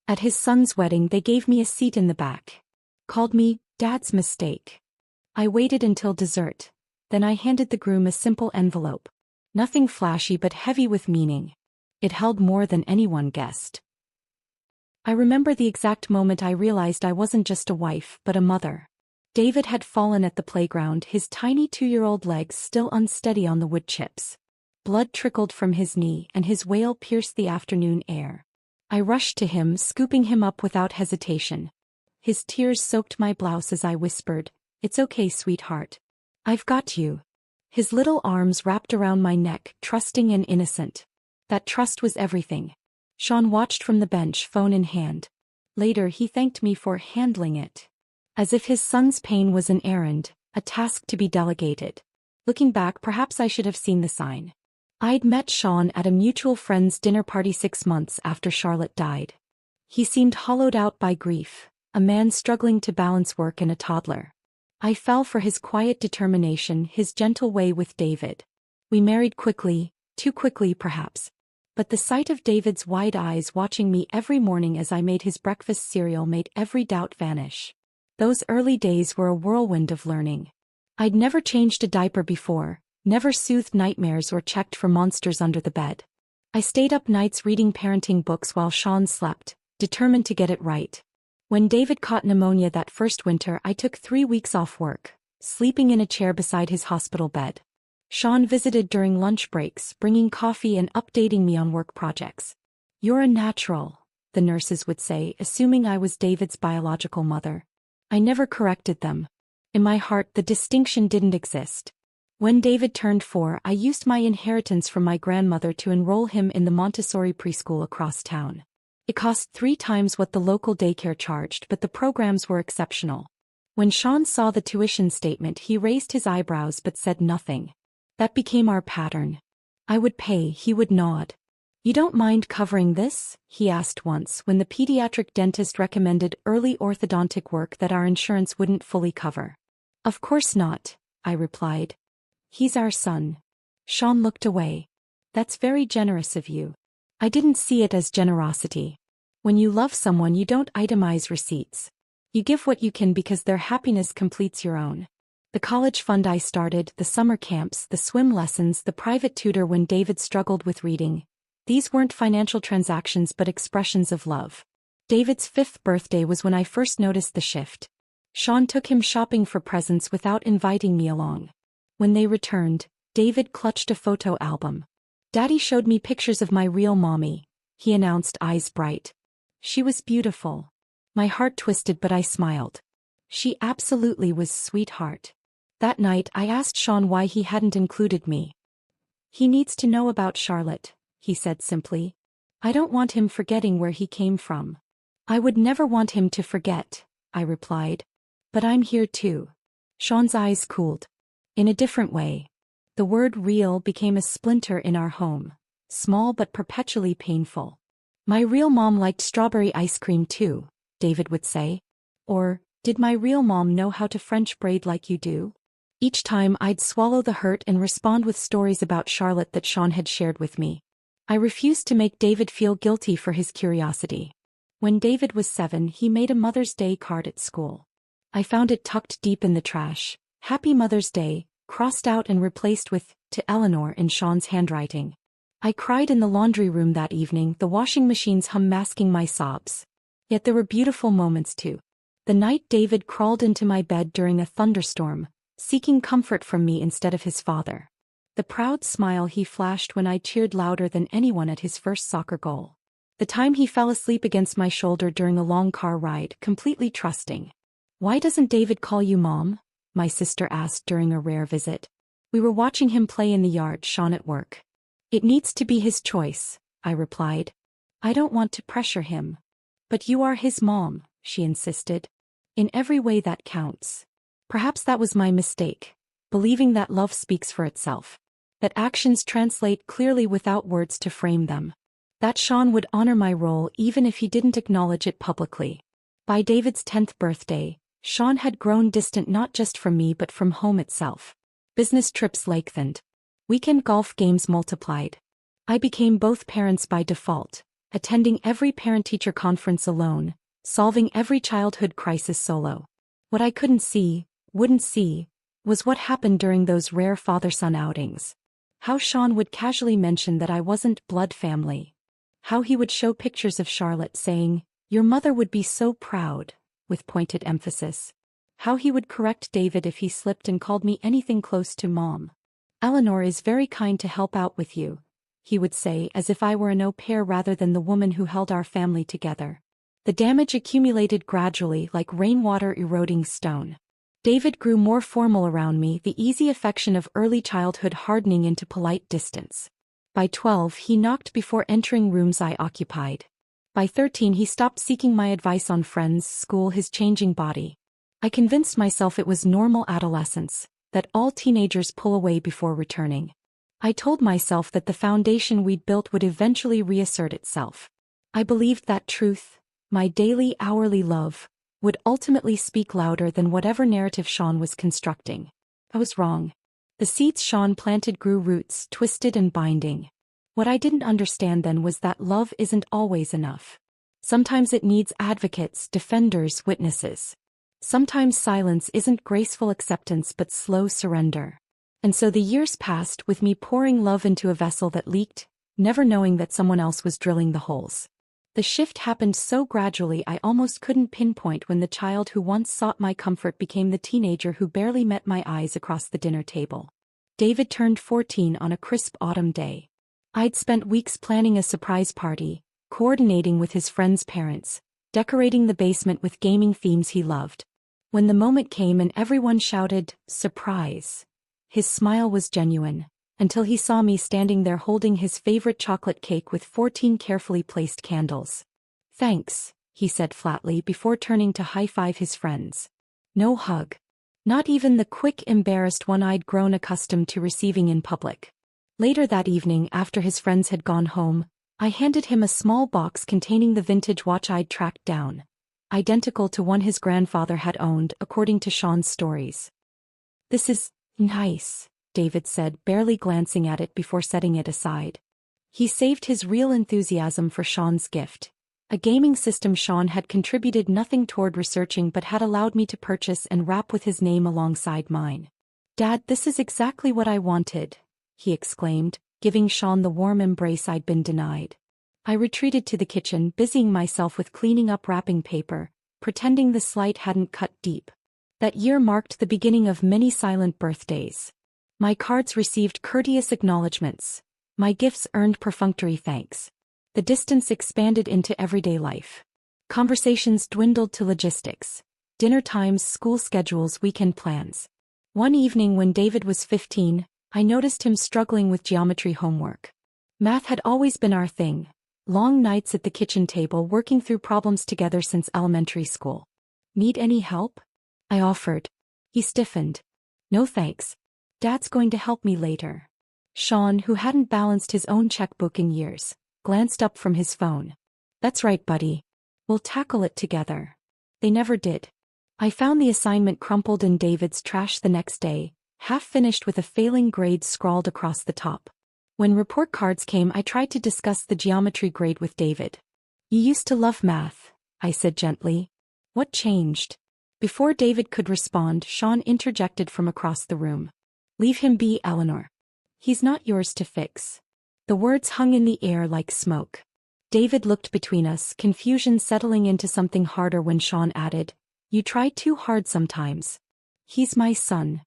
At his son's wedding they gave me a seat in the back. Called me, Dad's mistake. I waited until dessert. Then I handed the groom a simple envelope. Nothing flashy but heavy with meaning. It held more than anyone guessed. I remember the exact moment I realized I wasn't just a wife but a mother. David had fallen at the playground, his tiny 2-year-old legs still unsteady on the wood chips. Blood trickled from his knee and his wail pierced the afternoon air. I rushed to him, scooping him up without hesitation. His tears soaked my blouse as I whispered, "It's okay, sweetheart. I've got you." His little arms wrapped around my neck, trusting and innocent. That trust was everything. Sean watched from the bench, phone in hand. Later he thanked me for handling it. As if his son's pain was an errand, a task to be delegated. Looking back, perhaps I should have seen the sign. I'd met Sean at a mutual friend's dinner party 6 months after Charlotte died. He seemed hollowed out by grief, a man struggling to balance work and a toddler. I fell for his quiet determination, his gentle way with David. We married quickly, too quickly perhaps. But the sight of David's wide eyes watching me every morning as I made his breakfast cereal made every doubt vanish. Those early days were a whirlwind of learning. I'd never changed a diaper before, never soothed nightmares or checked for monsters under the bed. I stayed up nights reading parenting books while Sean slept, determined to get it right. When David caught pneumonia that first winter, I took 3 weeks off work, sleeping in a chair beside his hospital bed. Sean visited during lunch breaks, bringing coffee and updating me on work projects. "You're a natural," the nurses would say, assuming I was David's biological mother. I never corrected them. In my heart, the distinction didn't exist. When David turned 4, I used my inheritance from my grandmother to enroll him in the Montessori preschool across town. It cost 3 times what the local daycare charged, but the programs were exceptional. When Sean saw the tuition statement, he raised his eyebrows but said nothing. That became our pattern. I would pay, he would nod. "You don't mind covering this?" he asked once when the pediatric dentist recommended early orthodontic work that our insurance wouldn't fully cover. "Of course not," I replied. "He's our son." Sean looked away. "That's very generous of you." I didn't see it as generosity. When you love someone, you don't itemize receipts. You give what you can because their happiness completes your own. The college fund I started, the summer camps, the swim lessons, the private tutor when David struggled with reading. These weren't financial transactions but expressions of love. David's 5th birthday was when I first noticed the shift. Sean took him shopping for presents without inviting me along. When they returned, David clutched a photo album. "Daddy showed me pictures of my real mommy," he announced, eyes bright. "She was beautiful." My heart twisted but I smiled. She absolutely was, sweetheart. That night I asked Sean why he hadn't included me. "He needs to know about Charlotte," he said simply. "I don't want him forgetting where he came from." "I would never want him to forget," I replied. "But I'm here too." Sean's eyes cooled. In a different way. The word real became a splinter in our home, small but perpetually painful. "My real mom liked strawberry ice cream too," David would say. Or, "Did my real mom know how to French braid like you do?" Each time I'd swallow the hurt and respond with stories about Charlotte that Sean had shared with me. I refused to make David feel guilty for his curiosity. When David was 7, he made a Mother's Day card at school. I found it tucked deep in the trash. "Happy Mother's Day," crossed out and replaced with, "To Eleanor" in Sean's handwriting. I cried in the laundry room that evening, the washing machine's hum masking my sobs. Yet there were beautiful moments too. The night David crawled into my bed during a thunderstorm, seeking comfort from me instead of his father. The proud smile he flashed when I cheered louder than anyone at his first soccer goal. The time he fell asleep against my shoulder during a long car ride, completely trusting. "Why doesn't David call you Mom?" my sister asked during a rare visit. We were watching him play in the yard, Sean at work. "It needs to be his choice," I replied. "I don't want to pressure him." "But you are his mom," she insisted. "In every way that counts." Perhaps that was my mistake, believing that love speaks for itself, that actions translate clearly without words to frame them, that Sean would honor my role even if he didn't acknowledge it publicly. By David's 10th birthday, Sean had grown distant not just from me but from home itself. Business trips lengthened. Weekend golf games multiplied. I became both parents by default, attending every parent-teacher conference alone, solving every childhood crisis solo. What I wouldn't see, was what happened during those rare father-son outings. How Sean would casually mention that I wasn't blood family. How he would show pictures of Charlotte saying, "Your mother would be so proud," with pointed emphasis. How he would correct David if he slipped and called me anything close to mom. "Eleanor is very kind to help out with you," he would say, as if I were an au pair rather than the woman who held our family together. The damage accumulated gradually like rainwater eroding stone. David grew more formal around me, the easy affection of early childhood hardening into polite distance. By 12 he knocked before entering rooms I occupied. By 13 he stopped seeking my advice on friends, school, his changing body. I convinced myself it was normal adolescence, that all teenagers pull away before returning. I told myself that the foundation we'd built would eventually reassert itself. I believed that truth, my daily hourly love, would ultimately speak louder than whatever narrative Sean was constructing. I was wrong. The seeds Sean planted grew roots, twisted and binding. What I didn't understand then was that love isn't always enough. Sometimes it needs advocates, defenders, witnesses. Sometimes silence isn't graceful acceptance but slow surrender. And so the years passed with me pouring love into a vessel that leaked, never knowing that someone else was drilling the holes. The shift happened so gradually I almost couldn't pinpoint when the child who once sought my comfort became the teenager who barely met my eyes across the dinner table. David turned 14 on a crisp autumn day. I'd spent weeks planning a surprise party, coordinating with his friends' parents, decorating the basement with gaming themes he loved. When the moment came and everyone shouted, "Surprise!" his smile was genuine, until he saw me standing there holding his favorite chocolate cake with 14 carefully placed candles. "Thanks," he said flatly before turning to high-five his friends. No hug. Not even the quick, embarrassed one I'd grown accustomed to receiving in public. Later that evening, after his friends had gone home, I handed him a small box containing the vintage watch I'd tracked down, identical to one his grandfather had owned, according to Sean's stories. "This is nice," David said, barely glancing at it before setting it aside. He saved his real enthusiasm for Sean's gift. A gaming system Sean had contributed nothing toward researching but had allowed me to purchase and wrap with his name alongside mine. "Dad, this is exactly what I wanted," he exclaimed, giving Sean the warm embrace I'd been denied. I retreated to the kitchen, busying myself with cleaning up wrapping paper, pretending the slight hadn't cut deep. That year marked the beginning of many silent birthdays. My cards received courteous acknowledgments. My gifts earned perfunctory thanks. The distance expanded into everyday life. Conversations dwindled to logistics. Dinner times, school schedules, weekend plans. One evening when David was 15, I noticed him struggling with geometry homework. Math had always been our thing. Long nights at the kitchen table working through problems together since elementary school. "Need any help?" I offered. He stiffened. "No thanks. Dad's going to help me later." Sean, who hadn't balanced his own checkbook in years, glanced up from his phone. "That's right, buddy. We'll tackle it together." They never did. I found the assignment crumpled in David's trash the next day, half finished with a failing grade scrawled across the top. When report cards came, I tried to discuss the geometry grade with David. "You used to love math," I said gently. "What changed?" Before David could respond, Sean interjected from across the room. "Leave him be, Eleanor. He's not yours to fix." The words hung in the air like smoke. David looked between us, confusion settling into something harder when Sean added, "You try too hard sometimes. He's my son."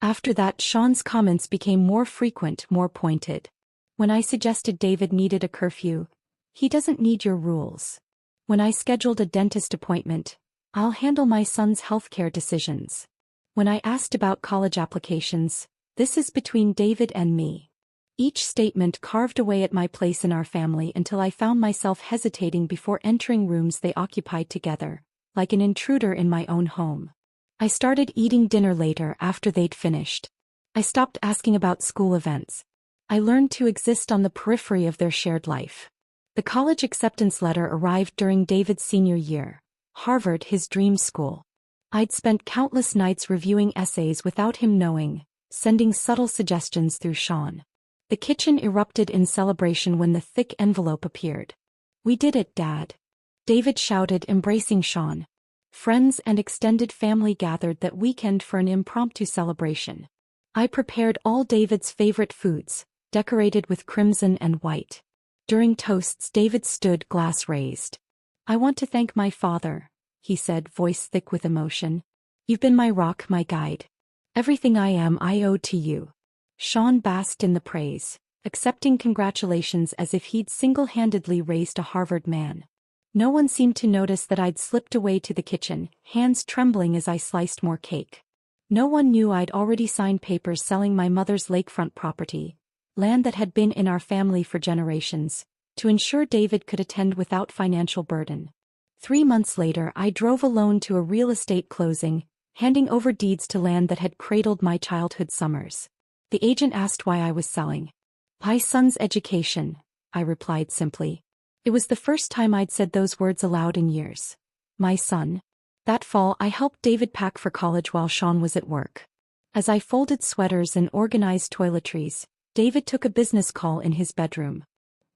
After that, Sean's comments became more frequent, more pointed. When I suggested David needed a curfew, "He doesn't need your rules." When I scheduled a dentist appointment, "I'll handle my son's healthcare decisions." When I asked about college applications, "This is between David and me." Each statement carved away at my place in our family until I found myself hesitating before entering rooms they occupied together, like an intruder in my own home. I started eating dinner later after they'd finished. I stopped asking about school events. I learned to exist on the periphery of their shared life. The college acceptance letter arrived during David's senior year. Harvard, his dream school. I'd spent countless nights reviewing essays without him knowing, sending subtle suggestions through Sean. The kitchen erupted in celebration when the thick envelope appeared. "We did it, Dad!" David shouted, embracing Sean. Friends and extended family gathered that weekend for an impromptu celebration. I prepared all David's favorite foods, decorated with crimson and white. During toasts, David stood, glass raised. "I want to thank my father," he said, voice thick with emotion. "You've been my rock, my guide. Everything I am I owe to you." Sean basked in the praise, accepting congratulations as if he'd single-handedly raised a Harvard man. No one seemed to notice that I'd slipped away to the kitchen, hands trembling as I sliced more cake. No one knew I'd already signed papers selling my mother's lakefront property, land that had been in our family for generations, to ensure David could attend without financial burden. 3 months later, I drove alone to a real estate closing, handing over deeds to land that had cradled my childhood summers. The agent asked why I was selling. "My son's education," I replied simply. It was the first time I'd said those words aloud in years. My son. That fall, I helped David pack for college while Sean was at work. As I folded sweaters and organized toiletries, David took a business call in his bedroom.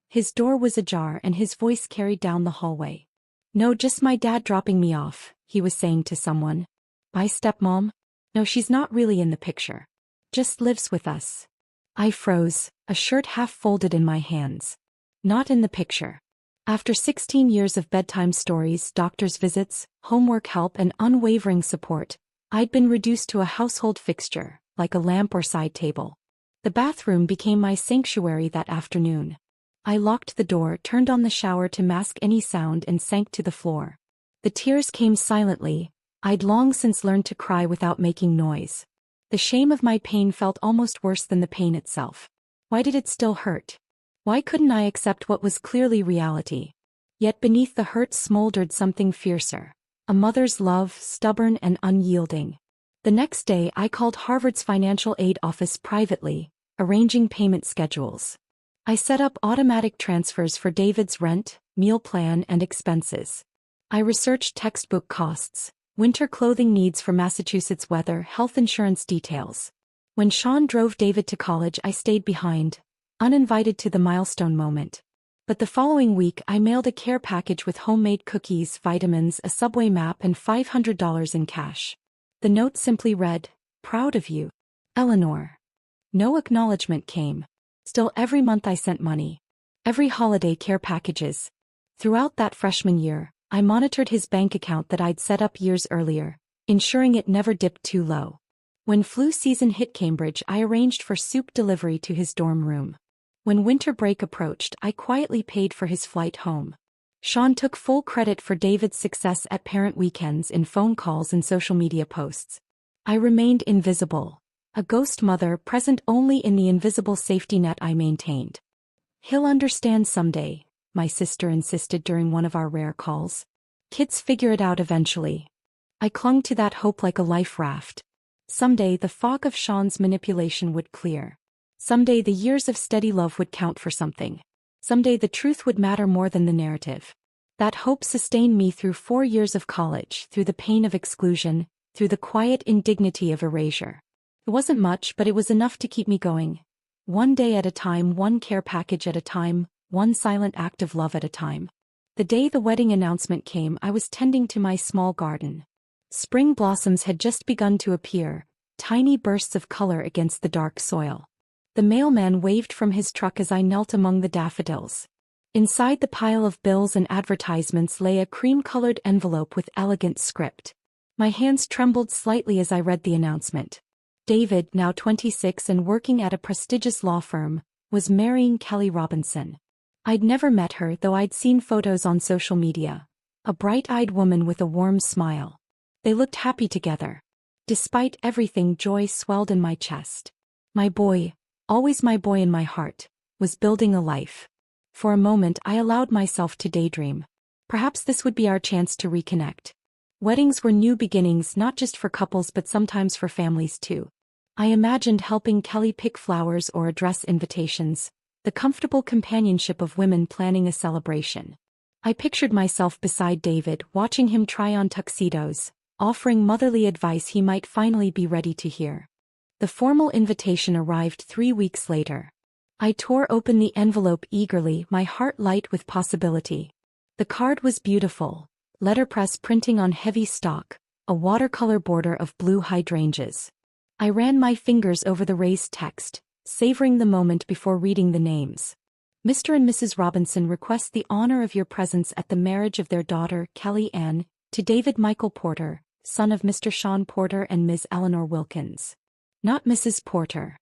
His door was ajar and his voice carried down the hallway. "No, just my dad dropping me off," he was saying to someone. "My stepmom? No, she's not really in the picture. Just lives with us." I froze, a shirt half folded in my hands. Not in the picture. After 16 years of bedtime stories, doctor's visits, homework help and unwavering support, I'd been reduced to a household fixture, like a lamp or side table. The bathroom became my sanctuary that afternoon. I locked the door, turned on the shower to mask any sound and sank to the floor. The tears came silently. I'd long since learned to cry without making noise. The shame of my pain felt almost worse than the pain itself. Why did it still hurt? Why couldn't I accept what was clearly reality? Yet beneath the hurt smoldered something fiercer. A mother's love, stubborn and unyielding. The next day I called Harvard's financial aid office privately, arranging payment schedules. I set up automatic transfers for David's rent, meal plan and expenses. I researched textbook costs, winter clothing needs for Massachusetts weather, health insurance details. When Sean drove David to college, I stayed behind, uninvited to the milestone moment. But the following week I mailed a care package with homemade cookies, vitamins, a subway map and $500 in cash. The note simply read, "Proud of you, Eleanor." No acknowledgement came. Still, every month I sent money. Every holiday, care packages. Throughout that freshman year, I monitored his bank account that I'd set up years earlier, ensuring it never dipped too low. When flu season hit Cambridge, I arranged for soup delivery to his dorm room. When winter break approached, I quietly paid for his flight home. Sean took full credit for David's success at parent weekends in phone calls and social media posts. I remained invisible, a ghost mother present only in the invisible safety net I maintained. "He'll understand someday," my sister insisted during one of our rare calls. "Kids figure it out eventually." I clung to that hope like a life raft. Someday the fog of Sean's manipulation would clear. Someday the years of steady love would count for something. Someday the truth would matter more than the narrative. That hope sustained me through 4 years of college, through the pain of exclusion, through the quiet indignity of erasure. It wasn't much, but it was enough to keep me going. One day at a time, one care package at a time, one silent act of love at a time. The day the wedding announcement came, I was tending to my small garden. Spring blossoms had just begun to appear, tiny bursts of color against the dark soil. The mailman waved from his truck as I knelt among the daffodils. Inside the pile of bills and advertisements lay a cream-colored envelope with elegant script. My hands trembled slightly as I read the announcement. David, now 26 and working at a prestigious law firm, was marrying Kelly Robinson. I'd never met her, though I'd seen photos on social media. A bright-eyed woman with a warm smile. They looked happy together. Despite everything, joy swelled in my chest. My boy, always my boy in my heart, was building a life. For a moment I allowed myself to daydream. Perhaps this would be our chance to reconnect. Weddings were new beginnings, not just for couples but sometimes for families too. I imagined helping Kelly pick flowers or address invitations, the comfortable companionship of women planning a celebration. I pictured myself beside David, watching him try on tuxedos, offering motherly advice he might finally be ready to hear. The formal invitation arrived 3 weeks later. I tore open the envelope eagerly, my heart light with possibility. The card was beautiful, letterpress printing on heavy stock, a watercolor border of blue hydrangeas. I ran my fingers over the raised text, savoring the moment before reading the names. Mr. and Mrs. Robinson request the honor of your presence at the marriage of their daughter, Kelly Ann, to David Michael Porter, son of Mr. Sean Porter and Ms. Eleanor Wilkins. Not Mrs. Porter.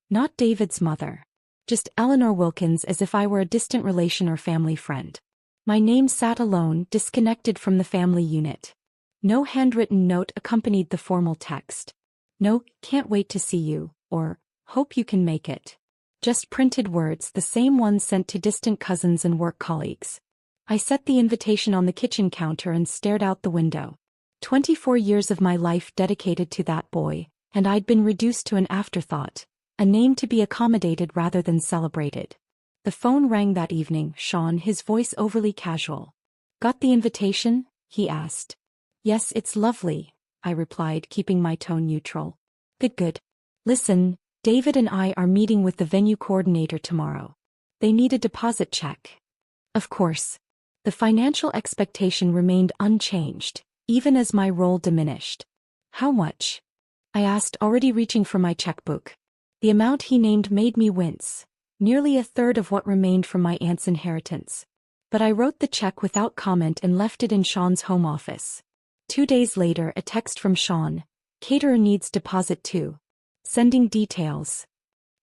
Not David's mother. Just Eleanor Wilkins, as if I were a distant relation or family friend. My name sat alone, disconnected from the family unit. No handwritten note accompanied the formal text. No, can't wait to see you, or, hope you can make it. Just printed words, the same ones sent to distant cousins and work colleagues. I set the invitation on the kitchen counter and stared out the window. 24 years of my life dedicated to that boy, and I'd been reduced to an afterthought, a name to be accommodated rather than celebrated. The phone rang that evening, Sean, his voice overly casual. Got the invitation? He asked. Yes, it's lovely, I replied, keeping my tone neutral. Good. Listen, David and I are meeting with the venue coordinator tomorrow. They need a deposit check. Of course. The financial expectation remained unchanged, even as my role diminished. How much? I asked, already reaching for my checkbook. The amount he named made me wince, nearly a third of what remained from my aunt's inheritance. But I wrote the check without comment and left it in Sean's home office. 2 days later, a text from Sean. Caterer needs deposit too. Sending details.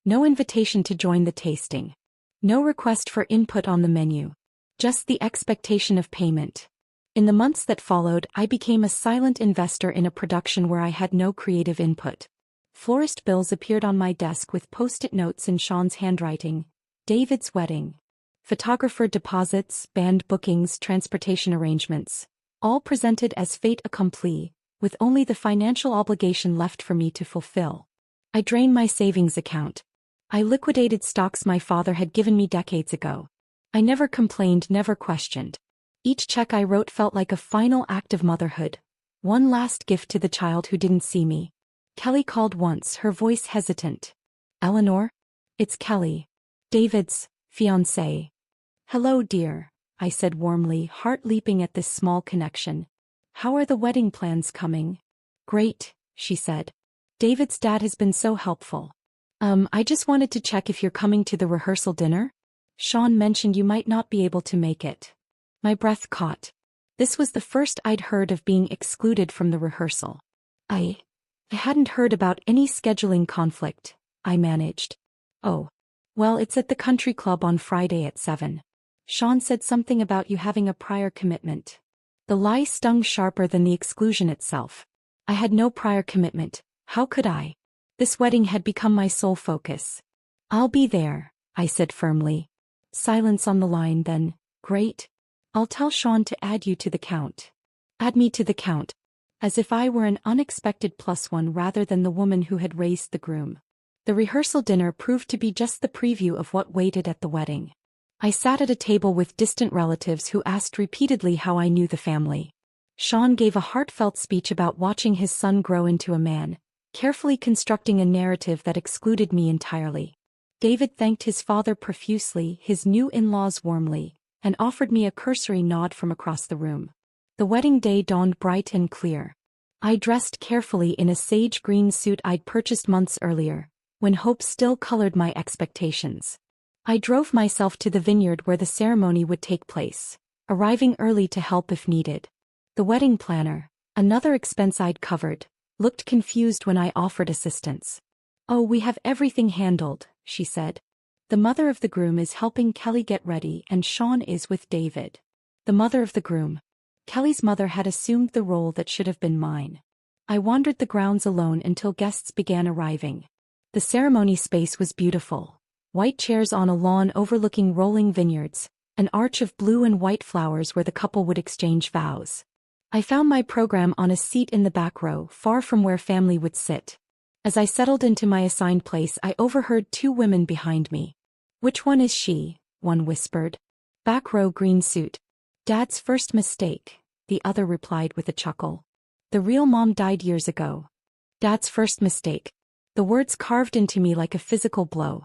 No invitation to join the tasting. No request for input on the menu. Just the expectation of payment. In the months that followed, I became a silent investor in a production where I had no creative input. Florist bills appeared on my desk with post-it notes in Sean's handwriting. David's wedding. Photographer deposits, band bookings, transportation arrangements. All presented as fait accompli, with only the financial obligation left for me to fulfill. I drained my savings account. I liquidated stocks my father had given me decades ago. I never complained, never questioned. Each check I wrote felt like a final act of motherhood. One last gift to the child who didn't see me. Kelly called once, her voice hesitant. Eleanor? It's Kelly. David's fiancée. Hello, dear, I said warmly, heart leaping at this small connection. How are the wedding plans coming? Great, she said. David's dad has been so helpful. I just wanted to check if you're coming to the rehearsal dinner? Sean mentioned you might not be able to make it. My breath caught. This was the first I'd heard of being excluded from the rehearsal. I hadn't heard about any scheduling conflict, I managed. Oh. Well, it's at the country club on Friday at 7. Sean said something about you having a prior commitment. The lie stung sharper than the exclusion itself. I had no prior commitment. How could I? This wedding had become my sole focus. I'll be there, I said firmly. Silence on the line then. Great. I'll tell Sean to add you to the count. Add me to the count. As if I were an unexpected +1 rather than the woman who had raised the groom. The rehearsal dinner proved to be just the preview of what waited at the wedding. I sat at a table with distant relatives who asked repeatedly how I knew the family. Sean gave a heartfelt speech about watching his son grow into a man, carefully constructing a narrative that excluded me entirely. David thanked his father profusely, his new in-laws warmly, and offered me a cursory nod from across the room. The wedding day dawned bright and clear. I dressed carefully in a sage green suit I'd purchased months earlier, when hope still colored my expectations. I drove myself to the vineyard where the ceremony would take place, arriving early to help if needed. The wedding planner, another expense I'd covered, looked confused when I offered assistance. Oh, we have everything handled, she said. The mother of the groom is helping Kelly get ready and Sean is with David. The mother of the groom. Kelly's mother had assumed the role that should have been mine. I wandered the grounds alone until guests began arriving. The ceremony space was beautiful. White chairs on a lawn overlooking rolling vineyards, an arch of blue and white flowers where the couple would exchange vows. I found my program on a seat in the back row, far from where family would sit. As I settled into my assigned place, I overheard 2 women behind me. Which one is she? One whispered. Back row, green suit. Dad's first mistake, the other replied with a chuckle. The real mom died years ago. Dad's first mistake. The words carved into me like a physical blow.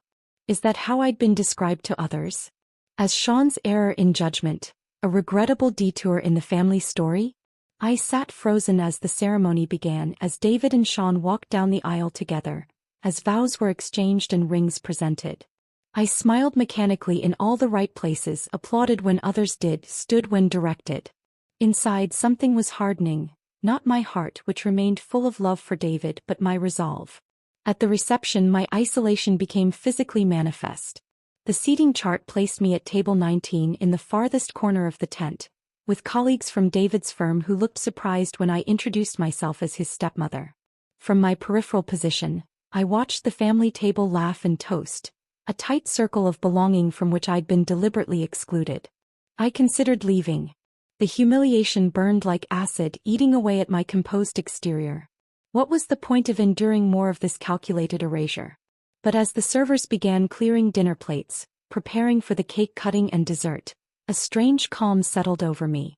Is that how I'd been described to others? As Sean's error in judgment, A regrettable detour in the family story? I sat frozen as the ceremony began, as David and Sean walked down the aisle together, as vows were exchanged and rings presented. I smiled mechanically in all the right places, applauded when others did, stood when directed. Inside, something was hardening, not my heart, which remained full of love for David, but my resolve. At the reception, my isolation became physically manifest. The seating chart placed me at table 19 in the farthest corner of the tent, with colleagues from David's firm who looked surprised when I introduced myself as his stepmother. From my peripheral position, I watched the family table laugh and toast, a tight circle of belonging from which I'd been deliberately excluded. I considered leaving. The humiliation burned like acid, eating away at my composed exterior. What was the point of enduring more of this calculated erasure? But as the servers began clearing dinner plates, preparing for the cake cutting and dessert, a strange calm settled over me.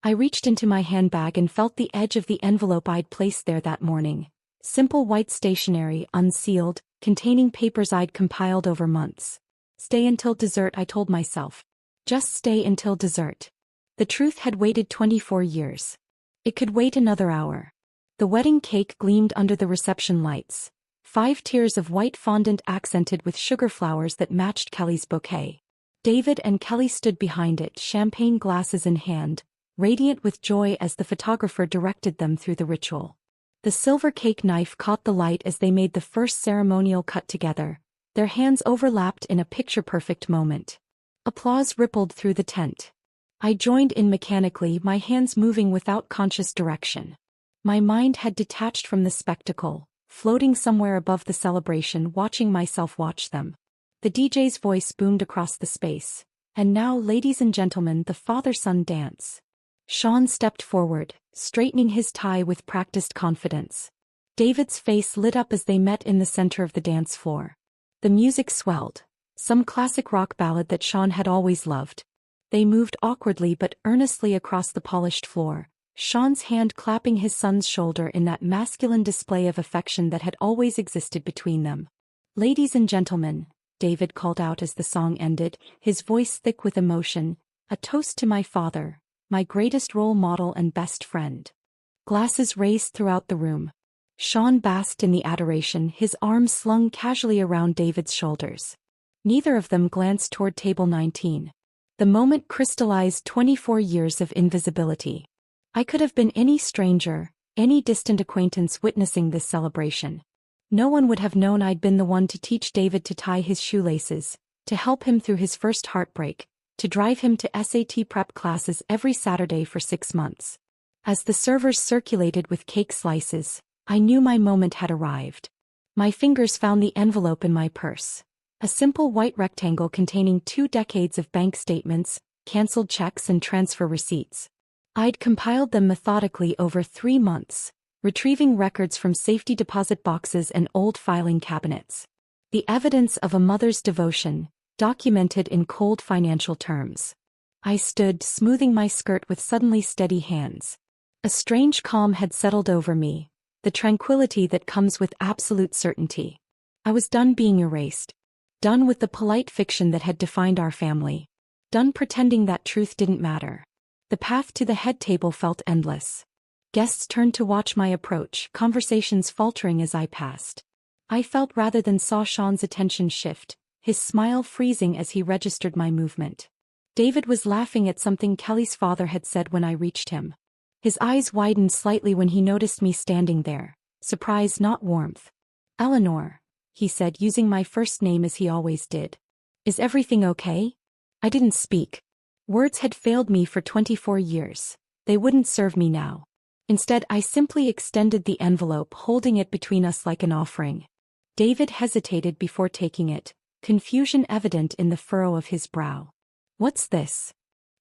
I reached into my handbag and felt the edge of the envelope I'd placed there that morning. Simple white stationery, unsealed, containing papers I'd compiled over months. Stay until dessert, I told myself. Just stay until dessert. The truth had waited 24 years. It could wait another hour. The wedding cake gleamed under the reception lights. 5 tiers of white fondant accented with sugar flowers that matched Kelly's bouquet. David and Kelly stood behind it, champagne glasses in hand, radiant with joy as the photographer directed them through the ritual. The silver cake knife caught the light as they made the first ceremonial cut together. Their hands overlapped in a picture-perfect moment. Applause rippled through the tent. I joined in mechanically, my hands moving without conscious direction. My mind had detached from the spectacle, floating somewhere above the celebration, watching myself watch them. The DJ's voice boomed across the space. And now, ladies and gentlemen, the father-son dance. Sean stepped forward, straightening his tie with practiced confidence. David's face lit up as they met in the center of the dance floor. The music swelled, some classic rock ballad that Sean had always loved. They moved awkwardly but earnestly across the polished floor, Sean's hand clapping his son's shoulder in that masculine display of affection that had always existed between them. Ladies and gentlemen, David called out as the song ended, his voice thick with emotion, a toast to my father, my greatest role model and best friend. Glasses raised throughout the room. Sean basked in the adoration, his arms slung casually around David's shoulders. Neither of them glanced toward table 19. The moment crystallized 24 years of invisibility. I could have been any stranger, any distant acquaintance witnessing this celebration. No one would have known I'd been the one to teach David to tie his shoelaces, to help him through his first heartbreak, to drive him to SAT prep classes every Saturday for 6 months. As the servers circulated with cake slices, I knew my moment had arrived. My fingers found the envelope in my purse. A simple white rectangle containing 2 decades of bank statements, canceled checks and transfer receipts. I'd compiled them methodically over 3 months, retrieving records from safety deposit boxes and old filing cabinets. The evidence of a mother's devotion, documented in cold financial terms. I stood, smoothing my skirt with suddenly steady hands. A strange calm had settled over me, the tranquility that comes with absolute certainty. I was done being erased. Done with the polite fiction that had defined our family. Done pretending that truth didn't matter. The path to the head table felt endless. Guests turned to watch my approach, conversations faltering as I passed. I felt rather than saw Sean's attention shift, his smile freezing as he registered my movement. David was laughing at something Kelly's father had said when I reached him. His eyes widened slightly when he noticed me standing there, surprise not warmth. "Eleanor," he said, using my first name as he always did. "Is everything okay?" I didn't speak. Words had failed me for 24 years. They wouldn't serve me now. Instead, I simply extended the envelope, holding it between us like an offering. David hesitated before taking it, confusion evident in the furrow of his brow. "What's this?"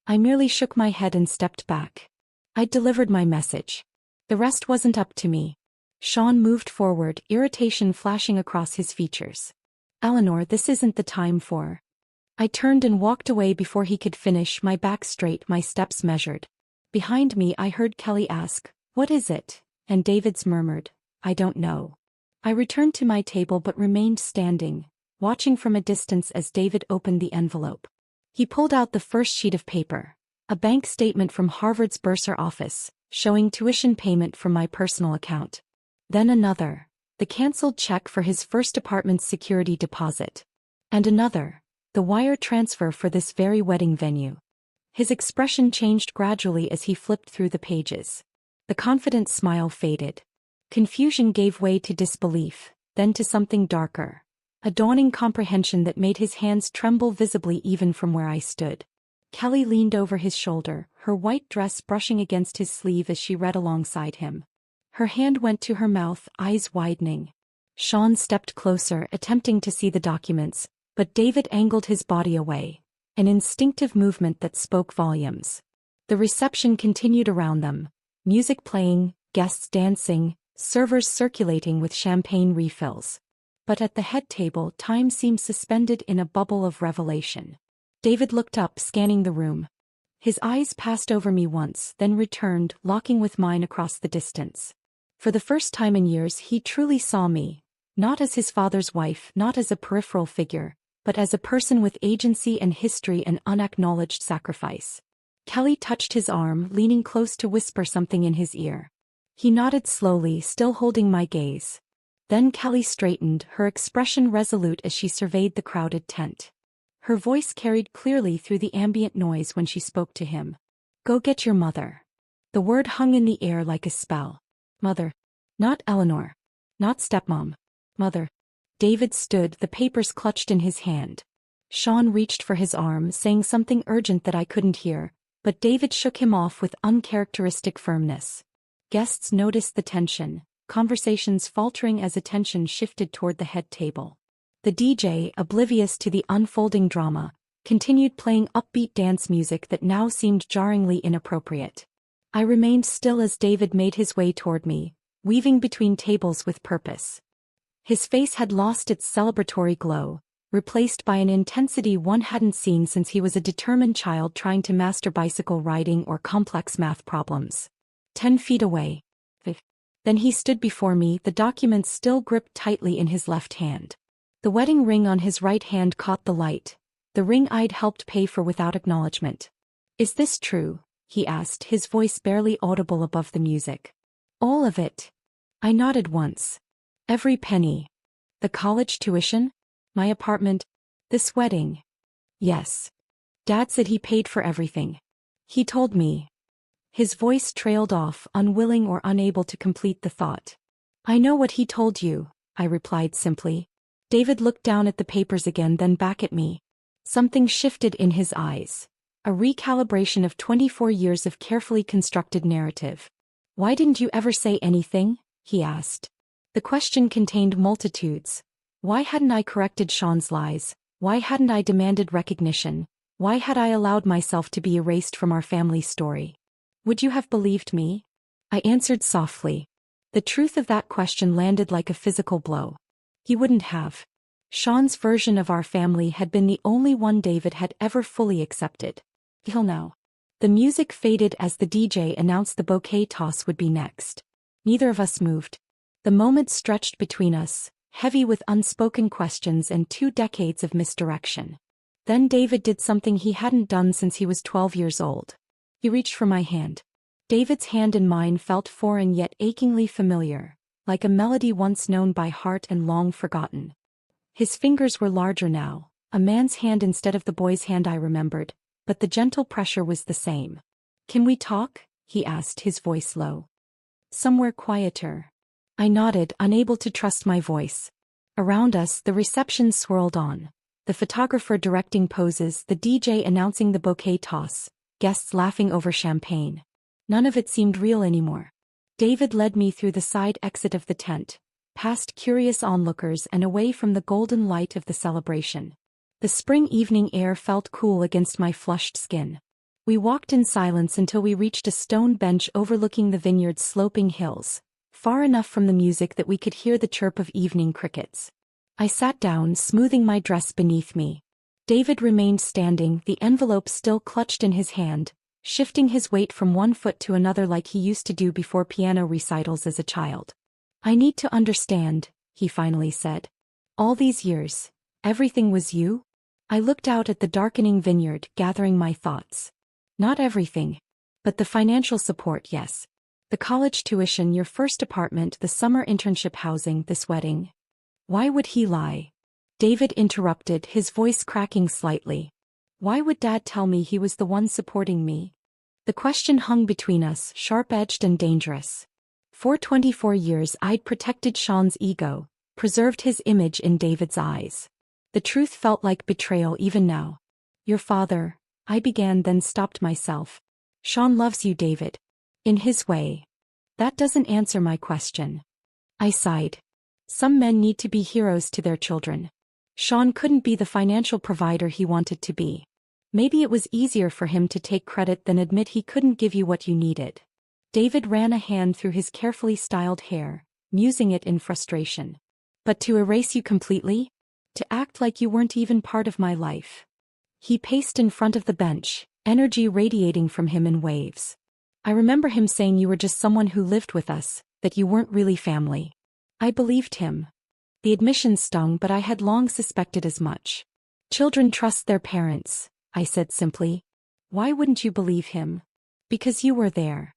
I merely shook my head and stepped back. I'd delivered my message. The rest wasn't up to me. Sean moved forward, irritation flashing across his features. "Eleanor, this isn't the time for..." I turned and walked away before he could finish, my back straight, my steps measured. Behind me I heard Kelly ask, "What is it?" and David's murmured, "I don't know." I returned to my table but remained standing, watching from a distance as David opened the envelope. He pulled out the first sheet of paper. A bank statement from Harvard's bursar office, showing tuition payment from my personal account. Then another, the canceled check for his first apartment's security deposit. And another, the wire transfer for this very wedding venue. His expression changed gradually as he flipped through the pages. The confident smile faded. Confusion gave way to disbelief, then to something darker. A dawning comprehension that made his hands tremble visibly even from where I stood. Kelly leaned over his shoulder, her white dress brushing against his sleeve as she read alongside him. Her hand went to her mouth, eyes widening. Sean stepped closer, attempting to see the documents, but David angled his body away. An instinctive movement that spoke volumes. The reception continued around them. Music playing, guests dancing, servers circulating with champagne refills. But at the head table, time seemed suspended in a bubble of revelation. David looked up, scanning the room. His eyes passed over me once, then returned, locking with mine across the distance. For the first time in years he truly saw me, not as his father's wife, not as a peripheral figure, but as a person with agency and history and unacknowledged sacrifice. Kelly touched his arm, leaning close to whisper something in his ear. He nodded slowly, still holding my gaze. Then Kelly straightened, her expression resolute as she surveyed the crowded tent. Her voice carried clearly through the ambient noise when she spoke to him. "Go get your mother." The word hung in the air like a spell. Mother. Not Eleanor. Not stepmom. Mother. David stood, the papers clutched in his hand. Sean reached for his arm, saying something urgent that I couldn't hear, but David shook him off with uncharacteristic firmness. Guests noticed the tension, conversations faltering as attention shifted toward the head table. The DJ, oblivious to the unfolding drama, continued playing upbeat dance music that now seemed jarringly inappropriate. I remained still as David made his way toward me, weaving between tables with purpose. His face had lost its celebratory glow, replaced by an intensity one hadn't seen since he was a determined child trying to master bicycle riding or complex math problems. 10 feet away. Then he stood before me, the documents still gripped tightly in his left hand. The wedding ring on his right hand caught the light, the ring I'd helped pay for without acknowledgement. "Is this true?" he asked, his voice barely audible above the music. "All of it." I nodded once. "Every penny." "The college tuition? My apartment? This wedding?" "Yes. Dad said he paid for everything. He told me." His voice trailed off, unwilling or unable to complete the thought. "I know what he told you," I replied simply. David looked down at the papers again, then back at me. Something shifted in his eyes. A recalibration of 24 years of carefully constructed narrative. "Why didn't you ever say anything?" he asked. The question contained multitudes. Why hadn't I corrected Sean's lies? Why hadn't I demanded recognition? Why had I allowed myself to be erased from our family story? "Would you have believed me?" I answered softly. The truth of that question landed like a physical blow. He wouldn't have. Sean's version of our family had been the only one David had ever fully accepted. Till now. The music faded as the DJ announced the bouquet toss would be next. Neither of us moved. The moment stretched between us, heavy with unspoken questions and 2 decades of misdirection. Then David did something he hadn't done since he was 12 years old. He reached for my hand. David's hand in mine felt foreign yet achingly familiar, like a melody once known by heart and long forgotten. His fingers were larger now, a man's hand instead of the boy's hand I remembered, but the gentle pressure was the same. "Can we talk?" he asked, his voice low. "Somewhere quieter." I nodded, unable to trust my voice. Around us, the reception swirled on. The photographer directing poses, the DJ announcing the bouquet toss, guests laughing over champagne. None of it seemed real anymore. David led me through the side exit of the tent, past curious onlookers and away from the golden light of the celebration. The spring evening air felt cool against my flushed skin. We walked in silence until we reached a stone bench overlooking the vineyard's sloping hills, far enough from the music that we could hear the chirp of evening crickets. I sat down, smoothing my dress beneath me. David remained standing, the envelope still clutched in his hand, shifting his weight from one foot to another like he used to do before piano recitals as a child. "I need to understand," he finally said. "All these years, everything was you?" I looked out at the darkening vineyard, gathering my thoughts. Not everything. But the financial support, yes. The college tuition, your first apartment, the summer internship housing, this wedding. Why would he lie? David interrupted, his voice cracking slightly. Why would Dad tell me he was the one supporting me? The question hung between us, sharp-edged and dangerous. For 24 years I'd protected Sean's ego, preserved his image in David's eyes. The truth felt like betrayal even now. Your father, I began, then stopped myself. Sean loves you, David. In his way. That doesn't answer my question. I sighed. Some men need to be heroes to their children. Sean couldn't be the financial provider he wanted to be. Maybe it was easier for him to take credit than admit he couldn't give you what you needed. David ran a hand through his carefully styled hair, musing it in frustration. But to erase you completely? To act like you weren't even part of my life. He paced in front of the bench, energy radiating from him in waves. I remember him saying you were just someone who lived with us, that you weren't really family. I believed him. The admission stung, but I had long suspected as much. Children trust their parents, I said simply. Why wouldn't you believe him? Because you were there.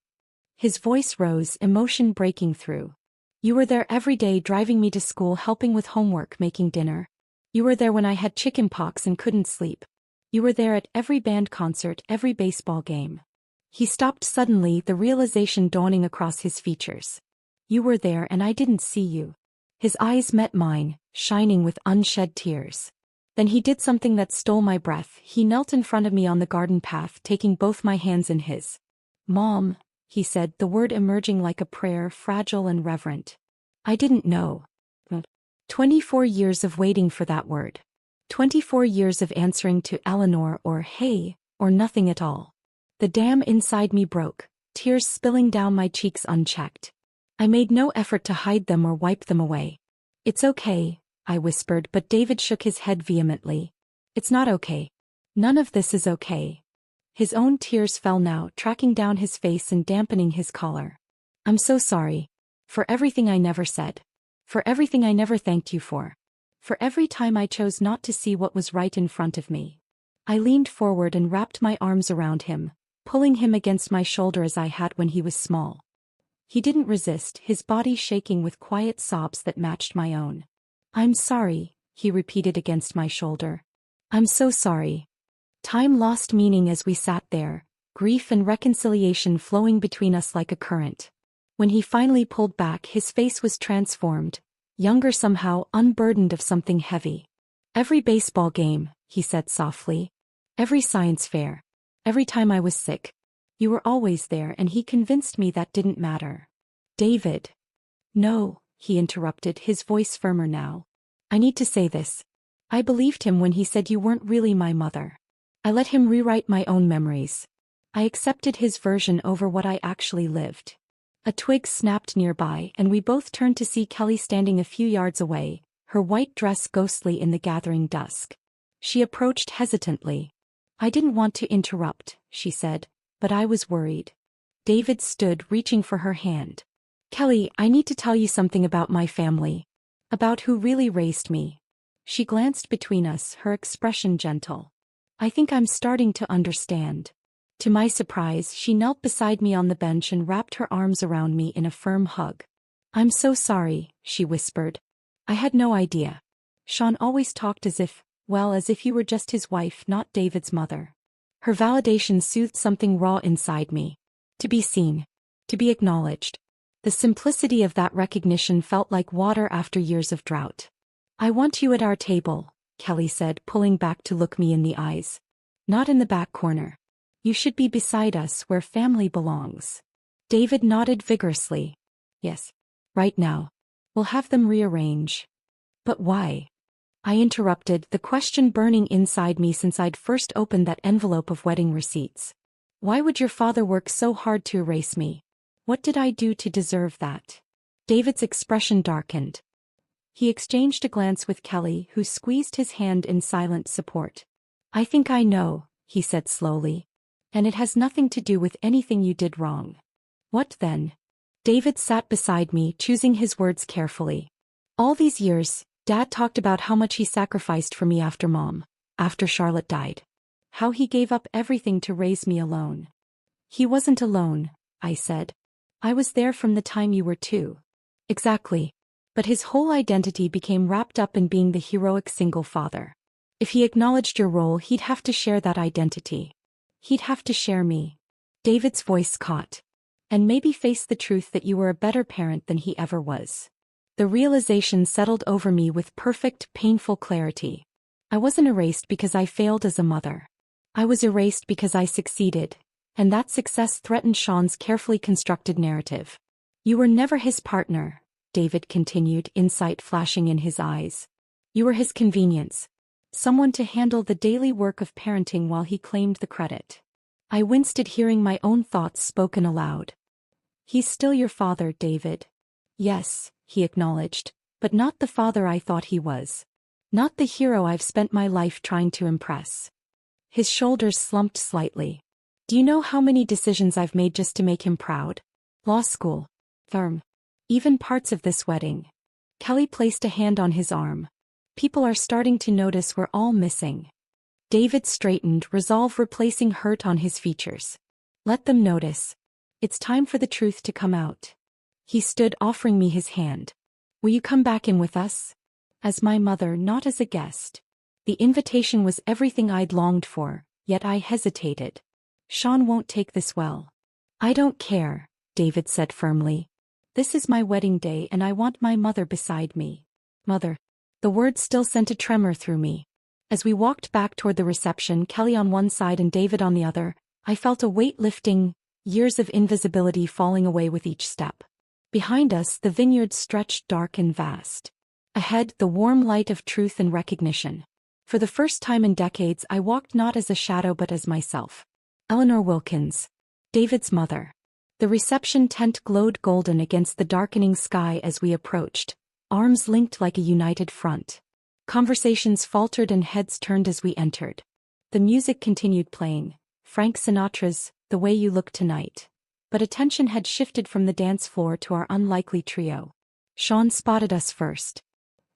His voice rose, emotion breaking through. You were there every day, driving me to school, helping with homework, making dinner. You were there when I had chickenpox and couldn't sleep. You were there at every band concert, every baseball game. He stopped suddenly, the realization dawning across his features. You were there and I didn't see you. His eyes met mine, shining with unshed tears. Then he did something that stole my breath. He knelt in front of me on the garden path, taking both my hands in his. Mom, he said, the word emerging like a prayer, fragile and reverent. I didn't know. 24 years of waiting for that word. 24 years of answering to Eleanor or hey, or nothing at all. The dam inside me broke, tears spilling down my cheeks unchecked. I made no effort to hide them or wipe them away. It's okay, I whispered, but David shook his head vehemently. It's not okay. None of this is okay. His own tears fell now, tracking down his face and dampening his color. I'm so sorry. For everything I never said. For everything I never thanked you for. For every time I chose not to see what was right in front of me. I leaned forward and wrapped my arms around him, pulling him against my shoulder as I had when he was small. He didn't resist, his body shaking with quiet sobs that matched my own. I'm sorry, he repeated against my shoulder. I'm so sorry. Time lost meaning as we sat there, grief and reconciliation flowing between us like a current. When he finally pulled back, his face was transformed, younger somehow, unburdened of something heavy. Every baseball game, he said softly. Every science fair. Every time I was sick. You were always there, and he convinced me that didn't matter. David. No, he interrupted, his voice firmer now. I need to say this. I believed him when he said you weren't really my mother. I let him rewrite my own memories. I accepted his version over what I actually lived. A twig snapped nearby, and we both turned to see Kelly standing a few yards away, her white dress ghostly in the gathering dusk. She approached hesitantly. I didn't want to interrupt, she said, but I was worried. David stood, reaching for her hand. Kelly, I need to tell you something about my family. About who really raised me. She glanced between us, her expression gentle. I think I'm starting to understand. To my surprise, she knelt beside me on the bench and wrapped her arms around me in a firm hug. I'm so sorry, she whispered. I had no idea. Sean always talked as if you were just his wife, not David's mother. Her validation soothed something raw inside me. To be seen. To be acknowledged. The simplicity of that recognition felt like water after years of drought. I want you at our table, Kelly said, pulling back to look me in the eyes. Not in the back corner. You should be beside us where family belongs. David nodded vigorously. Yes. Right now. We'll have them rearrange. But why? I interrupted, the question burning inside me since I'd first opened that envelope of wedding receipts. Why would your father work so hard to erase me? What did I do to deserve that? David's expression darkened. He exchanged a glance with Kelly, who squeezed his hand in silent support. I think I know, he said slowly. And it has nothing to do with anything you did wrong. What then? David sat beside me, choosing his words carefully. All these years, Dad talked about how much he sacrificed for me after Mom, after Charlotte died. How he gave up everything to raise me alone. He wasn't alone, I said. I was there from the time you were 2. Exactly. But his whole identity became wrapped up in being the heroic single father. If he acknowledged your role, he'd have to share that identity. He'd have to share me. David's voice caught. And maybe face the truth that you were a better parent than he ever was. The realization settled over me with perfect, painful clarity. I wasn't erased because I failed as a mother. I was erased because I succeeded, and that success threatened Sean's carefully constructed narrative. You were never his partner, David continued, insight flashing in his eyes. You were his convenience. Someone to handle the daily work of parenting while he claimed the credit. I winced at hearing my own thoughts spoken aloud. He's still your father, David. Yes, he acknowledged, but not the father I thought he was. Not the hero I've spent my life trying to impress. His shoulders slumped slightly. Do you know how many decisions I've made just to make him proud? Law school. Firm. Even parts of this wedding. Kelly placed a hand on his arm. People are starting to notice we're all missing. David straightened, resolve replacing hurt on his features. Let them notice. It's time for the truth to come out. He stood, offering me his hand. Will you come back in with us? As my mother, not as a guest. The invitation was everything I'd longed for, yet I hesitated. Sean won't take this well. I don't care, David said firmly. This is my wedding day and I want my mother beside me. Mother. The word still sent a tremor through me. As we walked back toward the reception, Kelly on one side and David on the other, I felt a weight lifting, years of invisibility falling away with each step. Behind us, the vineyard stretched dark and vast. Ahead, the warm light of truth and recognition. For the first time in decades, I walked not as a shadow but as myself. Eleanor Wilkins, David's mother. The reception tent glowed golden against the darkening sky as we approached, arms linked like a united front. Conversations faltered and heads turned as we entered. The music continued playing, Frank Sinatra's The Way You Look Tonight. But attention had shifted from the dance floor to our unlikely trio. Sean spotted us first.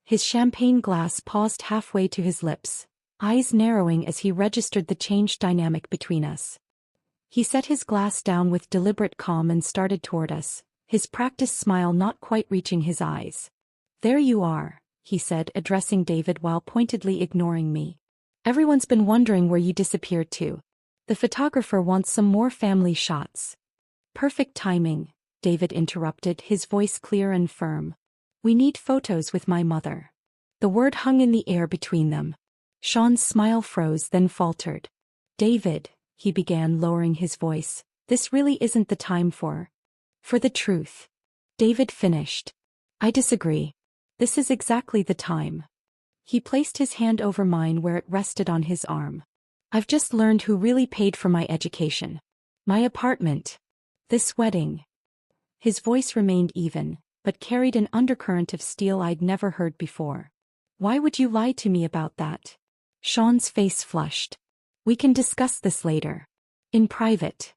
His champagne glass paused halfway to his lips, eyes narrowing as he registered the changed dynamic between us. He set his glass down with deliberate calm and started toward us, his practiced smile not quite reaching his eyes. There you are, he said, addressing David while pointedly ignoring me. Everyone's been wondering where you disappeared to. The photographer wants some more family shots. Perfect timing, David interrupted, his voice clear and firm. We need photos with my mother. The word hung in the air between them. Sean's smile froze, then faltered. David, he began, lowering his voice, this really isn't the time for the truth. David finished. I disagree. This is exactly the time. He placed his hand over mine where it rested on his arm. I've just learned who really paid for my education. My apartment. This wedding. His voice remained even, but carried an undercurrent of steel I'd never heard before. Why would you lie to me about that? Sean's face flushed. We can discuss this later. In private.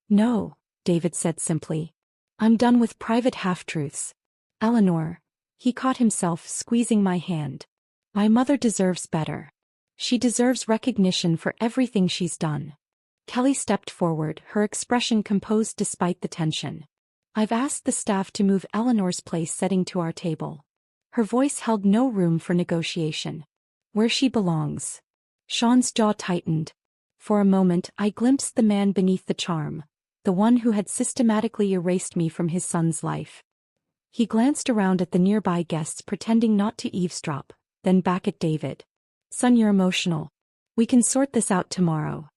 No, David said simply. I'm done with private half-truths. Eleanor. He caught himself, squeezing my hand. My mother deserves better. She deserves recognition for everything she's done. Kelly stepped forward, her expression composed despite the tension. I've asked the staff to move Eleanor's place setting to our table. Her voice held no room for negotiation. Where she belongs. Sean's jaw tightened. For a moment, I glimpsed the man beneath the charm, the one who had systematically erased me from his son's life. He glanced around at the nearby guests, pretending not to eavesdrop, then back at David. Son, you're emotional. We can sort this out tomorrow.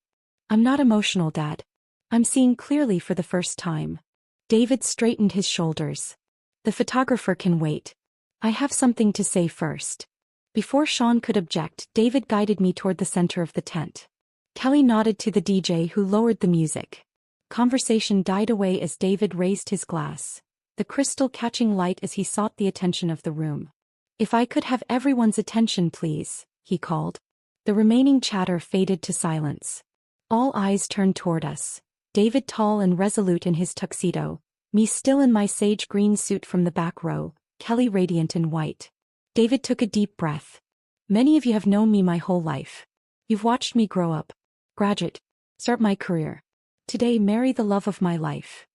I'm not emotional, Dad. I'm seeing clearly for the first time. David straightened his shoulders. The photographer can wait. I have something to say first. Before Sean could object, David guided me toward the center of the tent. Kelly nodded to the DJ, who lowered the music. Conversation died away as David raised his glass, the crystal catching light as he sought the attention of the room. If I could have everyone's attention, please, he called. The remaining chatter faded to silence. All eyes turned toward us. David tall and resolute in his tuxedo, me still in my sage green suit from the back row, Kelly radiant in white. David took a deep breath. Many of you have known me my whole life. You've watched me grow up Graduate. Start my career. Today marry the love of my life.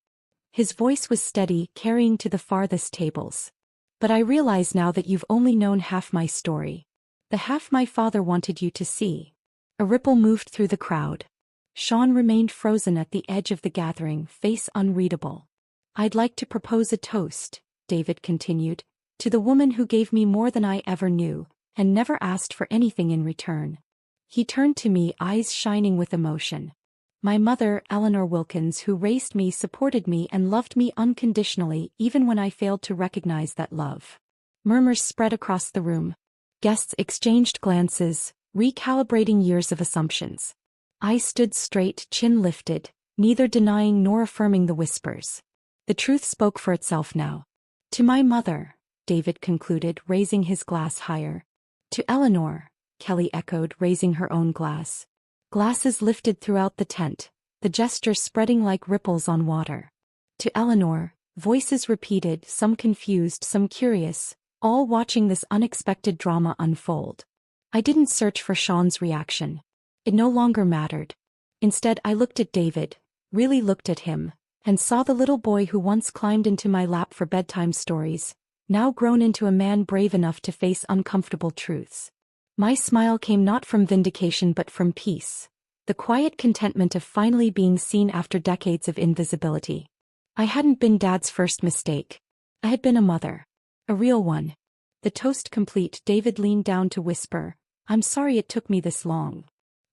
His voice was steady, carrying to the farthest tables. But I realize now that you've only known half my story. The half my father wanted you to see. A ripple moved through the crowd. Sean remained frozen at the edge of the gathering, face unreadable. I'd like to propose a toast, David continued, to the woman who gave me more than I ever knew, and never asked for anything in return. He turned to me, eyes shining with emotion. My mother, Eleanor Wilkins, who raised me, supported me, and loved me unconditionally, even when I failed to recognize that love. Murmurs spread across the room. Guests exchanged glances, recalibrating years of assumptions. I stood straight, chin lifted, neither denying nor affirming the whispers. The truth spoke for itself now. To my mother, David concluded, raising his glass higher. To Eleanor, Kelly echoed, raising her own glass. Glasses lifted throughout the tent, the gesture spreading like ripples on water. To Eleanor, voices repeated, some confused, some curious, all watching this unexpected drama unfold. I didn't search for Sean's reaction. It no longer mattered. Instead, I looked at David, really looked at him, and saw the little boy who once climbed into my lap for bedtime stories, now grown into a man brave enough to face uncomfortable truths. My smile came not from vindication but from peace, the quiet contentment of finally being seen after decades of invisibility. I hadn't been Dad's first mistake. I had been a mother. A real one. The toast complete, David leaned down to whisper, "I'm sorry it took me this long."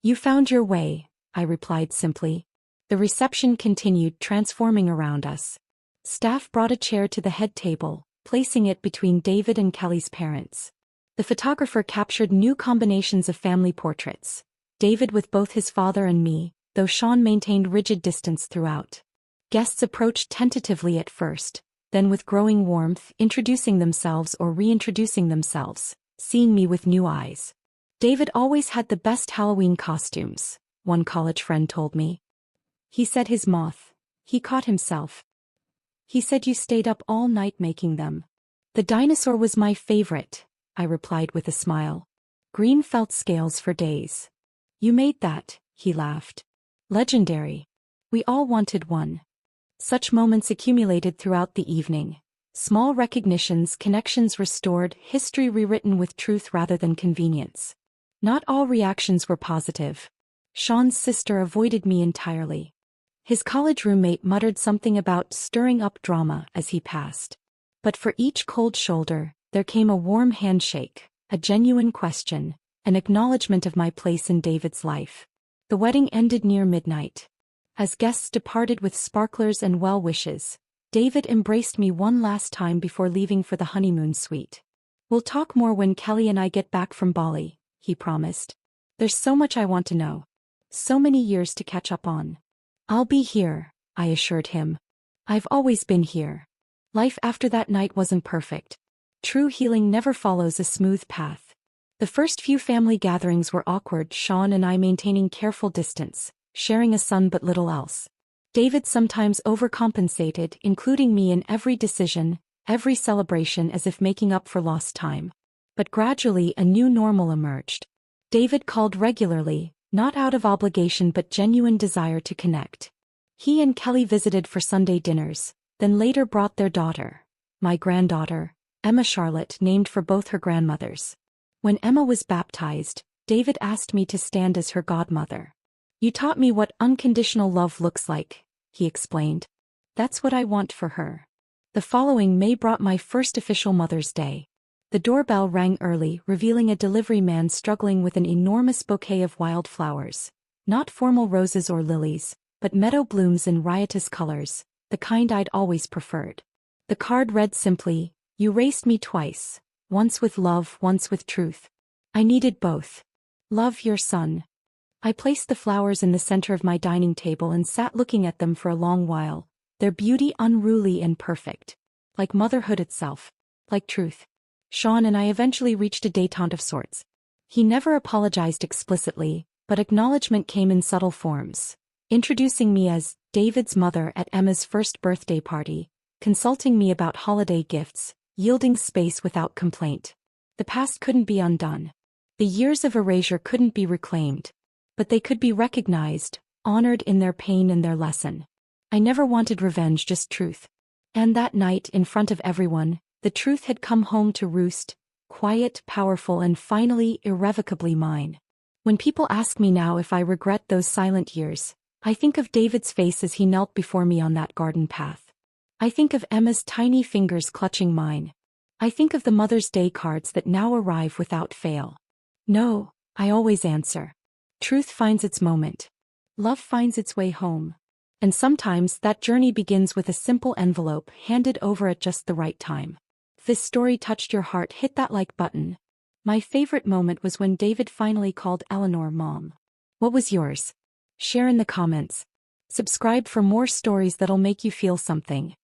"You found your way," I replied simply. The reception continued, transforming around us. Staff brought a chair to the head table, placing it between David and Kelly's parents. The photographer captured new combinations of family portraits, David with both his father and me, though Sean maintained rigid distance throughout. Guests approached tentatively at first, then with growing warmth, introducing themselves or reintroducing themselves, seeing me with new eyes. David always had the best Halloween costumes, one college friend told me. He said his moth. He caught himself. He said you stayed up all night making them. The dinosaur was my favorite, I replied with a smile. Green felt scales for days. You made that, he laughed. Legendary. We all wanted one. Such moments accumulated throughout the evening. Small recognitions, connections restored, history rewritten with truth rather than convenience. Not all reactions were positive. Sean's sister avoided me entirely. His college roommate muttered something about stirring up drama as he passed. But for each cold shoulder, there came a warm handshake, a genuine question, an acknowledgement of my place in David's life. The wedding ended near midnight. As guests departed with sparklers and well wishes, David embraced me one last time before leaving for the honeymoon suite. We'll talk more when Kelly and I get back from Bali, he promised. There's so much I want to know. So many years to catch up on. I'll be here, I assured him. I've always been here. Life after that night wasn't perfect. True healing never follows a smooth path. The first few family gatherings were awkward, Sean and I maintaining careful distance, sharing a son but little else. David sometimes overcompensated, including me in every decision, every celebration as if making up for lost time. But gradually a new normal emerged. David called regularly, not out of obligation but genuine desire to connect. He and Kelly visited for Sunday dinners, then later brought their daughter, my granddaughter, Emma Charlotte, named for both her grandmothers. When Emma was baptized, David asked me to stand as her godmother. You taught me what unconditional love looks like, he explained. That's what I want for her. The following May brought my first official Mother's Day. The doorbell rang early, revealing a delivery man struggling with an enormous bouquet of wildflowers. Not formal roses or lilies, but meadow blooms in riotous colors, the kind I'd always preferred. The card read simply, "You raised me twice, once with love, once with truth. I needed both. Love your son." I placed the flowers in the center of my dining table and sat looking at them for a long while, their beauty unruly and perfect. Like motherhood itself. Like truth. Sean and I eventually reached a détente of sorts. He never apologized explicitly, but acknowledgement came in subtle forms. Introducing me as David's mother at Emma's first birthday party, consulting me about holiday gifts, yielding space without complaint. The past couldn't be undone. The years of erasure couldn't be reclaimed. but they could be recognized, honored in their pain and their lesson. I never wanted revenge, just truth. And that night, in front of everyone, the truth had come home to roost, quiet, powerful, and finally, irrevocably mine. When people ask me now if I regret those silent years, I think of David's face as he knelt before me on that garden path. I think of Emma's tiny fingers clutching mine. I think of the Mother's Day cards that now arrive without fail. No, I always answer. Truth finds its moment. Love finds its way home. And sometimes that journey begins with a simple envelope handed over at just the right time. If this story touched your heart, hit that like button. My favorite moment was when David finally called Eleanor Mom. What was yours? Share in the comments. Subscribe for more stories that'll make you feel something.